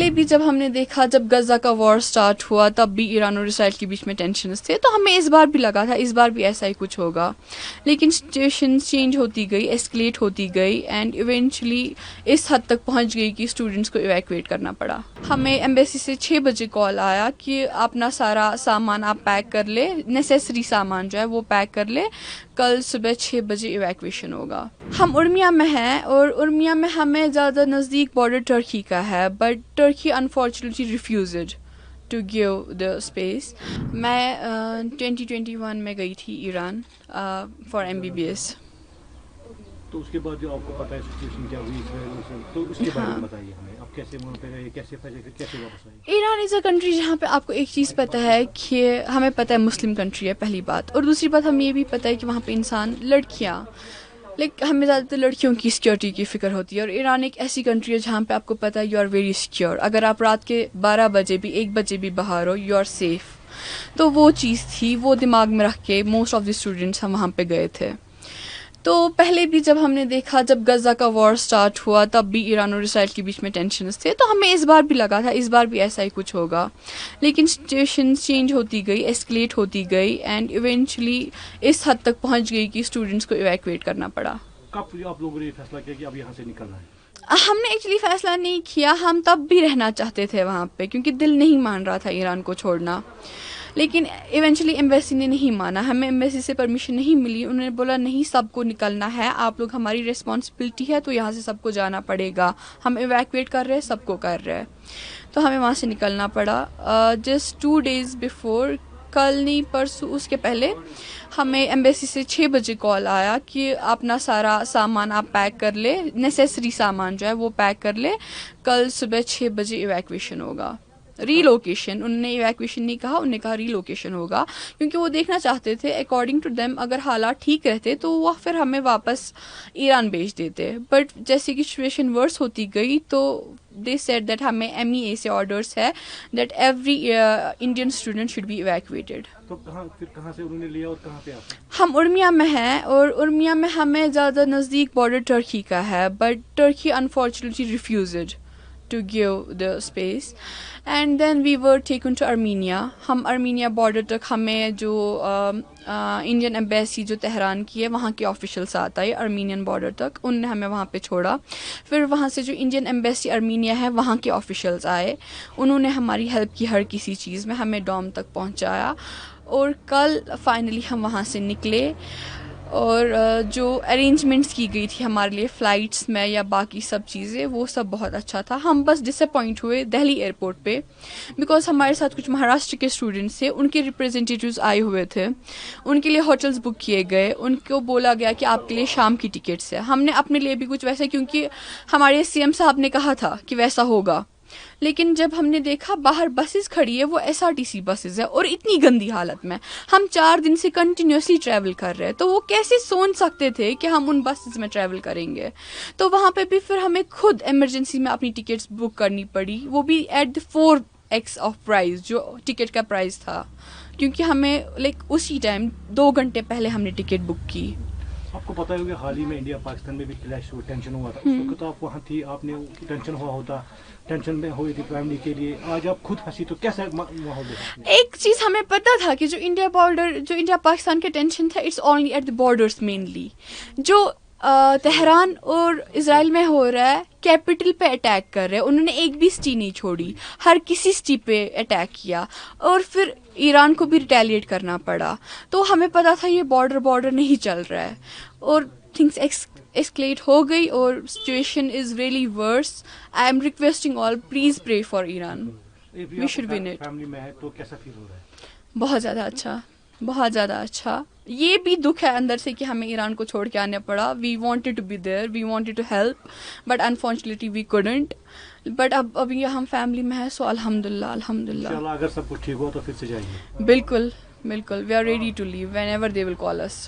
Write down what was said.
پہلے بھی جب ہم نے دیکھا جب غزہ کا وار سٹارٹ ہوا تب بھی ایران اور اسرائیل کے بیچ میں ٹینشنز تھے, تو ہمیں اس بار بھی لگا تھا اس بار بھی ایسا ہی کچھ ہوگا, لیکن سچویشن چینج ہوتی گئی, ایسکلیٹ ہوتی گئی اینڈ ایونچولی اس حد تک پہنچ گئی کہ اسٹوڈنٹس کو ایویکویٹ کرنا پڑا. ہمیں ایمبیسی سے 6 بجے کال آیا کہ اپنا سارا سامان آپ پیک کر لے, نیسیسری سامان جو ہے وہ پیک کر لے, کل صبح 6 بجے ایویکویشن ہوگا. ہم ارمیا میں ہیں اور ارمیا میں ہمیں زیادہ نزدیک بارڈر ٹرکی کا ہے, but Turkey unfortunately refused to give the space. میں 2021 میں گئی تھی ایران فار MBBS. تو اس کے بعد جو آپ کو پتہ ہے سچویشن کیا ہوئی تو اس کے بارے میں بتائیے ہمیں, آپ کیسے وہاں پہ گئے, کیسے پھنسے, کیسے واپس آئے؟ ایران از اے کنٹری جہاں پہ آپ کو ایک چیز پتہ ہے کہ ہمیں پتہ ہے مسلم کنٹری ہے پہلی بات, اور دوسری بات ہمیں یہ بھی پتہ ہے کہ وہاں پہ انسان لڑکیاں ہمیں زیادہ تر لڑکیوں کی سیکورٹی کی فکر ہوتی ہے, اور ایران ایک ایسی کنٹری ہے جہاں پہ آپ کو پتہ ہے یو آر ویری سیکیور. اگر آپ رات کے 12 بجے بھی 1 بجے بھی باہر ہو یو آر سیف. تو وہ چیز تھی, وہ دماغ میں رکھ کے موسٹ آف دی اسٹوڈنٹس ہم وہاں پہ گئے تھے. تو پہلے بھی جب ہم نے دیکھا جب غزہ کا وار سٹارٹ ہوا تب بھی ایران اور اسرائیل کے بیچ میں ٹینشنز تھے, تو ہمیں اس بار بھی لگا تھا اس بار بھی ایسا ہی کچھ ہوگا, لیکن سچویشن چینج ہوتی گئی, ایسکلیٹ ہوتی گئی اینڈ ایونچولی اس حد تک پہنچ گئی کہ اسٹوڈنٹس کو ایویکویٹ کرنا پڑا. کب آپ لوگوں نے یہ فیصلہ کیا کہ اب یہاں سے نکلنا ہے؟ ہم نے ایکچولی فیصلہ نہیں کیا, ہم تب بھی رہنا چاہتے تھے وہاں پہ کیونکہ دل نہیں مان رہا تھا ایران کو چھوڑنا, لیکن ایونچولی ایمبیسی نے نہیں مانا, ہمیں ایمبیسی سے پرمیشن نہیں ملی. انہوں نے بولا نہیں سب کو نکلنا ہے, آپ لوگ ہماری ریسپانسبلٹی ہے تو یہاں سے سب کو جانا پڑے گا, ہم ایویکویٹ کر رہے ہیں سب کو کر رہے ہیں. تو ہمیں وہاں سے نکلنا پڑا. جسٹ 2 days بفور, کل نہیں پرسوں اس کے پہلے ہمیں ایمبیسی سے 6 بجے کال آیا کہ اپنا سارا سامان آپ پیک کر لے, نیسیسری سامان جو ہے وہ پیک کر لے, کل صبح 6 بجے ایویکویشن ہوگا. ری لوکیشن, انہوں نے ایویکویشن نہیں کہا, انہوں نے کہا ری لوکیشن ہوگا, کیونکہ وہ دیکھنا چاہتے تھے اکارڈنگ ٹو دیم اگر حالات ٹھیک رہتے تو وہ پھر ہمیں واپس ایران بھیج دیتے. بٹ جیسے کہ سچویشن ورس ہوتی گئی تو دے سیڈ دیٹ ہمیں MEA سے آرڈرس ہے that every Indian student should be evacuated. تو کہاں سے انہوں نے لیا اور کہاں پہ آپ؟ ہم ارمیا میں ہیں اور ارمیا میں ہمیں زیادہ نزدیک بارڈر ٹرکی کا ہے, but Turkey unfortunately refused to give the space and then we were taken to Armenia. ہم ارمینیا بارڈر تک ہمیں جو انڈین ایمبیسی جو تہران کی ہے وہاں کے آفیشیل ساتھ آئے ارمینین بارڈر تک, ان نے ہمیں وہاں پہ چھوڑا. پھر وہاں سے جو انڈین ایمبیسی ارمینیا ہے وہاں کے آفیشیلز آئے, انہوں نے ہماری ہیلپ کی ہر کسی چیز میں, ہمیں ڈوم تک پہنچایا, اور کل فائنلی ہم وہاں سے نکلے. اور جو ارینجمنٹس کی گئی تھی ہمارے لیے فلائٹس میں یا باقی سب چیزیں وہ سب بہت اچھا تھا. ہم بس ڈس اپوائنٹ ہوئے دہلی ایئرپورٹ پہ, بیکاز ہمارے ساتھ کچھ مہاراشٹر کے اسٹوڈنٹس تھے, ان کے ریپرزینٹیوز آئے ہوئے تھے, ان کے لیے ہوٹلس بک کیے گئے, ان کو بولا گیا کہ آپ کے لیے شام کی ٹکٹس ہے. ہم نے اپنے لیے بھی کچھ ویسا, کیونکہ ہمارے CM صاحب نے کہا تھا کہ ویسا ہوگا, لیکن جب ہم نے دیکھا باہر بسز کھڑی ہے وہ SRTC بسز ہے اور اتنی گندی حالت میں, ہم 4 دن سے کنٹینیوسلی ٹریول کر رہے ہیں, تو وہ کیسے سوچ سکتے تھے کہ ہم ان بسز میں ٹریول کریں گے. تو وہاں پہ بھی پھر ہمیں خود ایمرجنسی میں اپنی ٹکٹس بک کرنی پڑی, وہ بھی at the 4x of price جو ٹکٹ کا پرائز تھا, کیونکہ ہمیں اسی ٹائم 2 گھنٹے پہلے ہم نے ٹکٹ بک کی. آپ کو پتہ ہے کہ حال ہی میں انڈیا پاکستان میں بھی کلیش ہوا, ٹینشن ہوا تھا, اس وقت آپ وہاں تھی, آپ نے ٹینشن ہوا ہوتا, ٹینشن میں ہوئی تھی فیملی کے لیے, آج آپ خود ہنسی, تو کیسا ماحول ہے؟ ایک چیز ہمیں پتا تھا کہ جو انڈیا پاکستان کے ٹینشن تھا it's only at the borders mainly. جو تہران اور اسرائیل میں ہو رہا ہے, کیپٹل پہ اٹیک کر رہے ہیں, انہوں نے ایک بھی سٹی نہیں چھوڑی, ہر کسی سٹی پہ اٹیک کیا, اور پھر ایران کو بھی ریٹیلیٹ کرنا پڑا. تو ہمیں پتا تھا یہ بارڈر نہیں چل رہا ہے, اور تھنگس ایسکلیٹ ہو گئی, اور situation is really worse. I am requesting all please pray for Iran, we should win it. Family میں ہے تو کیسا فیل ہو رہا ہے؟ بہت زیادہ اچھا, بہت زیادہ اچھا. یہ بھی دکھ ہے اندر سے کہ ہمیں ایران کو چھوڑ کے آنا پڑا. We wanted to be there, we wanted to help, but unfortunately we couldn't. بٹ ابھی ہم فیملی میں ہیں, سو الحمد للہ. اگر سب کچھ ٹھیک ہوا تو پھر سے جائیں گے؟ بالکل, we are ready to leave whenever they will call us.